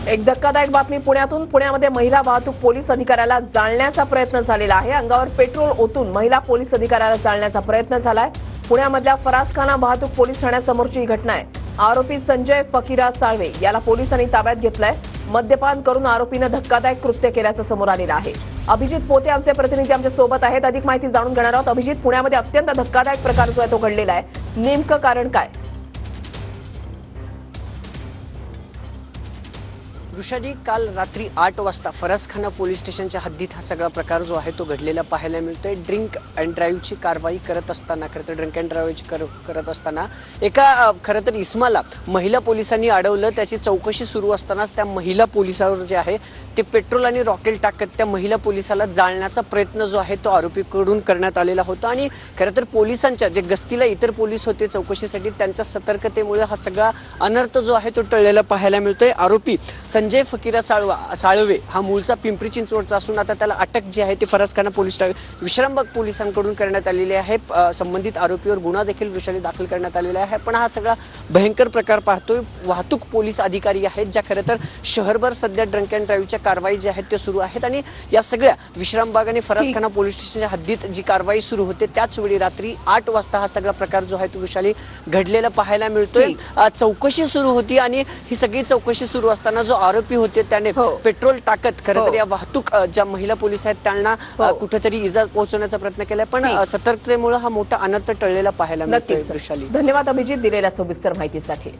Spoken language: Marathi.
एक धक्कादायक बातमी पुण्यातून। पुण्यामध्ये महिला वाहतूक पोलीस अधिकाऱ्याला जाळण्याचा प्रयत्न झालेला आहे। अंगावर पेट्रोल ओतून महिला पोलीस अधिकाऱ्याला जाळण्याचा प्रयत्न झालाय। पुण्यामधल्या फरासखाना वाहतूक पोलीस ठाण्यासमोरची ही घटना आहे। आरोपी संजय फकीरा साळवे याला पोलिसांनी ताब्यात घेतलंय। मद्यपान करून आरोपीनं धक्कादायक कृत्य केल्याचं समोर आलेलं आहे। अभिजित पोते आमचे प्रतिनिधी आमच्या सोबत आहेत, अधिक माहिती जाणून घेणार आहोत। अभिजित, पुण्यामध्ये अत्यंत धक्कादायक प्रकार जो आहे तो घडलेला आहे, नेमकं कारण काय? वृषाली, काल रात्री 8 वाजता फरासखाना पोलीस स्टेशनच्या हद्दीत हा सगळा प्रकार जो आहे तो घडलेला पाहायला मिळतोय। ड्रिंक अँड ड्राईव्हची कारवाई करत असताना, खरं तर ड्रिंक अँड ड्राईव्हची करत असताना एका खरं तर इस्माला महिला पोलिसांनी अडवलं। त्याची चौकशी सुरू असतानाच त्या महिला पोलिसावर जे आहे ते पेट्रोल आणि रॉकेल टाकत त्या महिला पोलिसाला जाळण्याचा प्रयत्न जो आहे तो आरोपीकडून करण्यात आलेला होता। आणि खरं तर पोलिसांच्या जे गस्तीला इतर पोलीस होते चौकशीसाठी, त्यांच्या सतर्कतेमुळे हा सगळा अनर्थ जो आहे तो टळलेला पाहायला मिळतोय। आरोपी संजय फकीरा साळवे हा मूळचा पिंपरी चिंचवडचा असून आता त्याला अटक जी आहे ती फरासखाना पोलीस विश्रामबाग पोलिसांकडून करण्यात आलेली आहे। संबंधित आरोपीवर गुन्हा देखील वृषाली दाखल करण्यात आलेला आहे। पण हा सगळा भयंकर प्रकार पाहतोय। वाहतूक पोलीस अधिकारी आहेत ज्या खरं तर शहरभर सध्या ड्रंक अँड ड्राईव्हच्या कारवाई ज्या आहेत ते सुरू आहेत। आणि या सगळ्या विश्रामबाग आणि फरासखाना पोलीस स्टेशनच्या हद्दीत जी कारवाई सुरू होते त्याच वेळी रात्री 8 वाजता हा सगळा प्रकार जो आहे तो वृषाली घडलेला पाहायला मिळतोय। चौकशी सुरू होती आणि ही सगळी चौकशी सुरू असताना जो आरोपी होते त्याने पेट्रोल टाकत खरं तर या वाहतूक ज्या महिला पोलीस आहेत त्यांना कुठेतरी इजा पोहोचवण्याचा प्रयत्न केलाय। पण सतर्कतेमुळे हा मोठा अनर्थ टळलेला पाहायला मिळतोय। वृषाली, धन्यवाद अभिजित दिलेल्या सविस्तर माहितीसाठी।